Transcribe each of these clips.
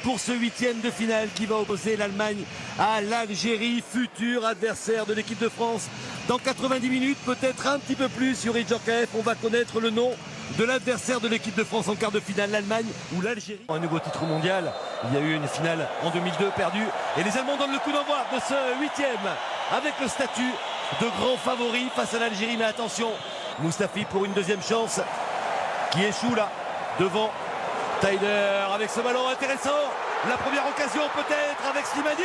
pour ce huitième de finale qui va opposer l'Allemagne à l'Algérie, futur adversaire de l'équipe de France. Dans 90 minutes, peut-être un petit peu plus, Youri Djorkaeff, on va connaître le nom de l'adversaire de l'équipe de France en quart de finale, l'Allemagne ou l'Algérie. Un nouveau titre mondial, il y a eu une finale en 2002 perdue et les Allemands donnent le coup d'envoi de ce huitième avec le statut de grand favori face à l'Algérie. Mais attention, Mustafi pour une deuxième chance qui échoue là devant Tyler avec ce ballon intéressant. La première occasion peut-être avec Slimani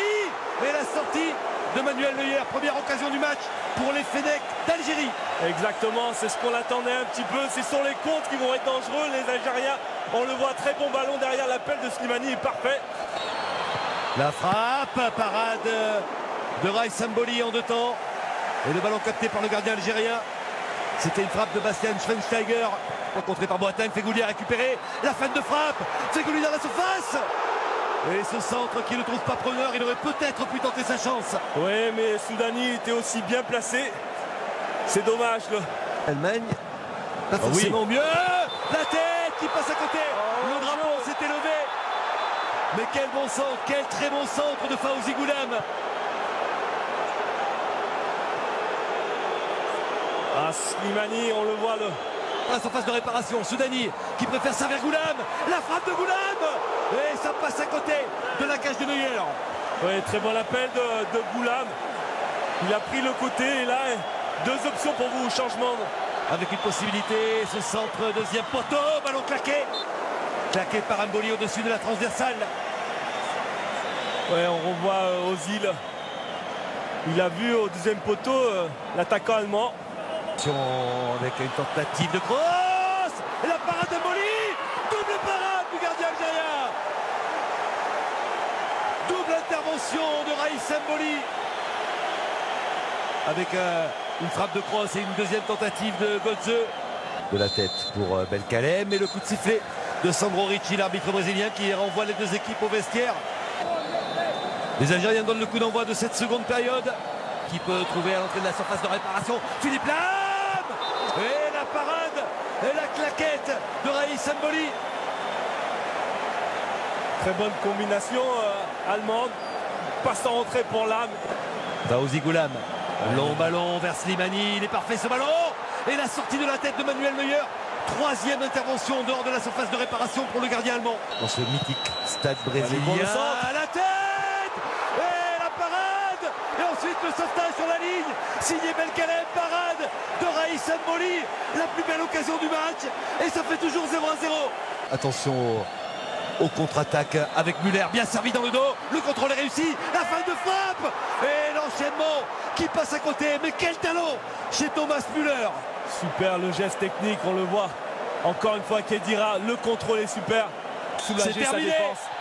et la sortie de Manuel Neuer. Première occasion du match pour les Fennecs d'Algérie. Exactement, c'est ce qu'on attendait un petit peu. Ce sont les contres qui vont être dangereux. Les Algériens, on le voit, très bon ballon derrière. L'appel de Slimani est parfait. La frappe, parade de Rai Samboli en deux temps. Et le ballon capté par le gardien algérien. C'était une frappe de Bastian Schweinsteiger. Contré par Boateng, Feghouli a récupéré. La fin de frappe, Feghouli dans la surface. Et ce centre qui ne trouve pas preneur, il aurait peut-être pu tenter sa chance. Oui, mais Soudani était aussi bien placé. C'est dommage. L'Allemagne, pas forcément mieux. La tête qui passe à côté. Le drapeau s'était levé. Mais quel bon centre, quel très bon centre de Fawzi Goulam. Ah, Slimani, on le voit la surface de réparation, Soudani qui préfère servir Goulam. La frappe de Goulam. Et ça passe à côté de la cage de Neuer. Oui, très bon appel de Goulam. Il a pris le côté et là, deux options pour vous, changement. Avec une possibilité, ce centre, deuxième poteau, ballon claqué. Claqué par Mboli au-dessus de la transversale. Ouais, on revoit Ozil. Il a vu au deuxième poteau l'attaquant allemand. Avec une tentative de cross. Et la parade de Mboli. Double parade du gardien algérien. Double intervention de Raïs Mboli. Avec une frappe de cross et une deuxième tentative de Götze. De la tête pour Belkalem. Et le coup de sifflet de Sandro Ricci, l'arbitre brésilien, qui renvoie les deux équipes au vestiaire. Les Algériens donnent le coup d'envoi de cette seconde période. Qui peut trouver à l'entrée de la surface de réparation Philippe Lahm. Et la parade et la claquette de Raïs Mboli. Très bonne combination allemande. Passe en retrait pour Lahm. Fawzi Goulam. Long ballon vers Slimani. Il est parfait ce ballon. Et la sortie de la tête de Manuel Neuer. Troisième intervention en dehors de la surface de réparation pour le gardien allemand. Dans ce mythique stade brésilien. À la tête. Et la parade. Et ensuite le sauvetage sur la ligne. Signé Belkalem. Parade de Raïs Mboli. La plus belle occasion du match. Et ça fait toujours 0-0. Attention au contre-attaque avec Müller. Bien servi dans le dos. Le contrôle est réussi. La fin de frappe. Et l'enchaînement qui passe à côté. Mais quel talent chez Thomas Müller. Super le geste technique, on le voit. Encore une fois, Khedira, le contrôle est super. C'est terminé.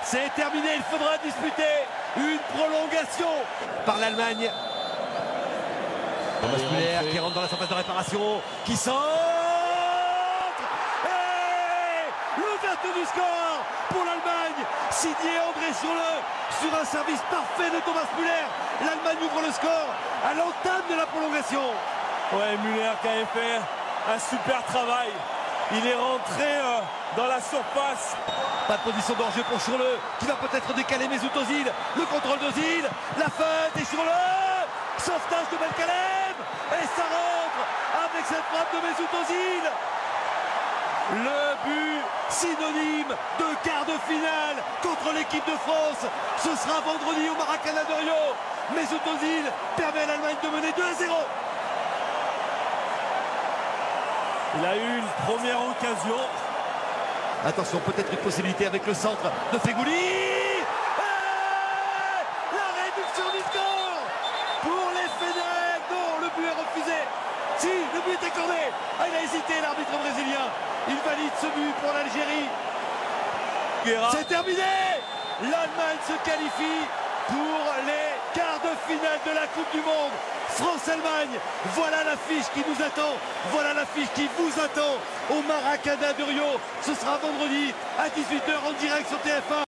C'est terminé. Il faudra disputer une prolongation par l'Allemagne. Thomas Müller qui rentre dans la surface de réparation, qui centre. Et l'ouverture du score pour l'Allemagne, signé André sur un service parfait de Thomas Müller. L'Allemagne ouvre le score à l'entame de la prolongation. Ouais, Müller qui avait fait un super travail. Il est rentré dans la surface. Pas de position d'enjeu pour Schürrle qui va peut-être décaler Mesut Ozil. Le contrôle d'Ozil, la feinte et Schürrle. Sauvetage de Belkalem. Et ça rentre avec cette frappe de Mesut Ozil. Le but synonyme de quart de finale contre l'équipe de France. Ce sera vendredi au Maracanã de Rio. Mesut Ozil permet à l'Allemagne de mener 2-0. Il a eu une première occasion. Attention, peut-être une possibilité avec le centre de Feghouli. La réduction du score pour les Fennecs. Non, le but est refusé. Si, le but est accordé. Il a hésité, l'arbitre brésilien. Il valide ce but pour l'Algérie. C'est terminé. L'Allemagne se qualifie pour les quarts de finale de la Coupe du Monde. France-Allemagne, voilà l'affiche qui nous attend, voilà l'affiche qui vous attend au Maracanã de Rio. Ce sera vendredi à 18 h en direct sur TF1.